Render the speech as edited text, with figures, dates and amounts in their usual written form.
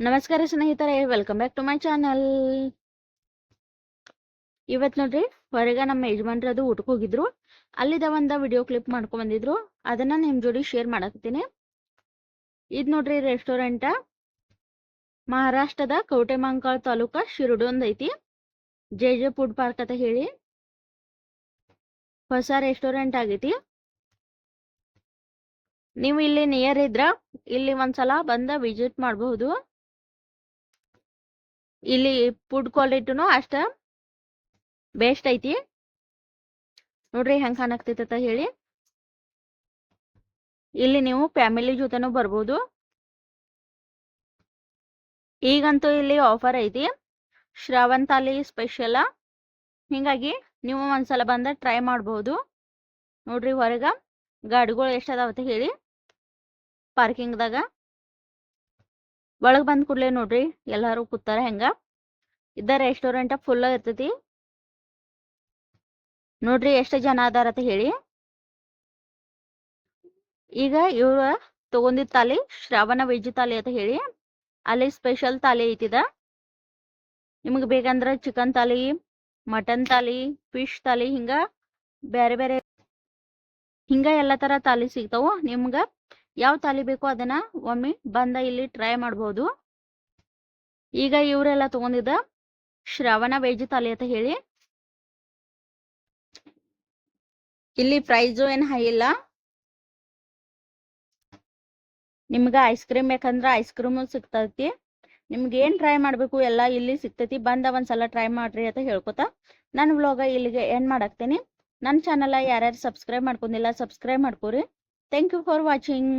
ನಮಸ್ಕಾರ ಸ್ನೇಹಿತರೆ, welcome back to my channel. ಇವತ್ತು ನೋಡ್ರಿ, ಹೊರಗೆ ನಮ್ಮ ಯಜಮಾನ್ರದು ಊಟಕ್ಕೆ ಹೋಗಿದ್ರು. ಅಲ್ಲಿದ ಒಂದು ವಿಡಿಯೋ ಕ್ಲಿಪ್ ಮಾಡ್ಕೊಂಡ್ ಬಂದಿದ್ರು. ಅದನ್ನ ನಿಮ್ ಜೋಡಿ ಶೇರ್ ಮಾಡಕತ್ತೀನಿ. ಇದು ನೋಡ್ರಿ ರೆಸ್ಟೋರೆಂಟ್ ಮಹಾರಾಷ್ಟ್ರದ ಕೌಟೆಮಂಕಾಳ್ ತಾಲೂಕ ಶಿರಡೊಂದ್ ಐತಿ. ಜೆ ಫುಡ್ ಪಾರ್ಕ್ ಅಂತ ಹೇಳಿ ಹೊಸ ರೆಸ್ಟೋರೆಂಟ್ ಆಗೈತಿ. ನೀವು ಇಲ್ಲಿ ನಿಯರ್ ಇದ್ರ ಇಲ್ಲಿ ಒಂದ್ಸಲ ಬಂದ ವಿಸಿಟ್ ಮಾಡಬಹುದು. ಇಲ್ಲಿ ಫುಡ್ ಕ್ವಾಲಿಟಿನೂ ಅಷ್ಟ ಬೆಸ್ಟ್ ಐತಿ. ನೋಡ್ರಿ ಹೆಂಗ್ ಕಾಣಕ್ತೈತಿ ಅಂತ ಹೇಳಿ. ಇಲ್ಲಿ ನೀವು ಫ್ಯಾಮಿಲಿ ಜೊತೆನೂ ಬರ್ಬೋದು. ಈಗಂತೂ ಇಲ್ಲಿ ಆಫರ್ ಐತಿ, ಶ್ರಾವಣ್ ತಾಲಿ ಸ್ಪೆಷಲ್. ಹಿಂಗಾಗಿ ನೀವು ಒಂದ್ಸಲ ಬಂದ ಟ್ರೈ ಮಾಡಬಹುದು. ನೋಡ್ರಿ ಹೊರಗ ಗಾಡಿಗಳು ಎಷ್ಟದಾವತ್ತ ಹೇಳಿ ಪಾರ್ಕಿಂಗ್ದಾಗ. ಒಳಗ್ ಬಂದ್ ಕೂಡ್ಲೆ ನೋಡ್ರಿ ಎಲ್ಲಾರು ಕೂತಾರ. ಹೆಂಗ ಇದ ರೆಸ್ಟೋರೆಂಟ್ ಫುಲ್ ಇರ್ತೈತಿ. ನೋಡ್ರಿ ಎಷ್ಟು ಜನ ಅದಾರತ ಹೇಳಿ. ಈಗ ಇವ್ರ ತಗೊಂಡಿದ್ ತಾಲಿ ಶ್ರಾವಣ ವೆಜ್ ತಾಲಿ ಅಂತ ಹೇಳಿ ಅಲ್ಲಿ ಸ್ಪೆಷಲ್ ತಾಲಿ ಐತಿದ. ನಿಮ್ಗೆ ಬೇಕಂದ್ರ ಚಿಕನ್ ತಾಲಿ, ಮಟನ್ ತಾಲಿ, ಫಿಶ್ ತಾಲಿ, ಹಿಂಗ ಬೇರೆ ಬೇರೆ ಹಿಂಗ ಎಲ್ಲಾ ತರ ತಾಲಿ ಸಿಗ್ತಾವು. ನಿಮ್ಗ ಯಾವ ತಾಲಿ ಬೇಕೋ ಅದನ್ನ ಒಮ್ಮೆ ಬಂದ ಇಲ್ಲಿ ಟ್ರೈ ಮಾಡಬಹುದು. ಈಗ ಇವರೆಲ್ಲ ತಗೊಂಡಿದ್ದ ಶ್ರಾವಣ ವೆಜ್ ತಾಲಿ ಅಂತ ಹೇಳಿ. ಇಲ್ಲಿ ಪ್ರೈಸು ಏನ್ ಹೈ ಇಲ್ಲ. ನಿಮ್ಗ ಐಸ್ ಕ್ರೀಮ್ ಬೇಕಂದ್ರ ಐಸ್ ಕ್ರೀಮ್ ಸಿಗ್ತೈತಿ. ನಿಮ್ಗೆ ಏನ್ ಟ್ರೈ ಮಾಡ್ಬೇಕು ಎಲ್ಲ ಇಲ್ಲಿ ಸಿಗ್ತೈತಿ. ಬಂದ ಒಂದ್ಸಲ ಟ್ರೈ ಮಾಡ್ರಿ ಅಂತ ಹೇಳ್ಕೊತಾ ನನ್ನ ವ್ಲಾಗ ಇಲ್ಲಿಗೆ ಎಂಡ್ ಮಾಡಾಕ್ತೇನೆ. ನನ್ನ ಚಾನಲ್ ಯಾರ್ಯಾರು ಸಬ್ಸ್ಕ್ರೈಬ್ ಮಾಡ್ಕೊಂಡಿಲ್ಲ ಸಬ್ಸ್ಕ್ರೈಬ್ ಮಾಡ್ಕೋರಿ. Thank you for watching.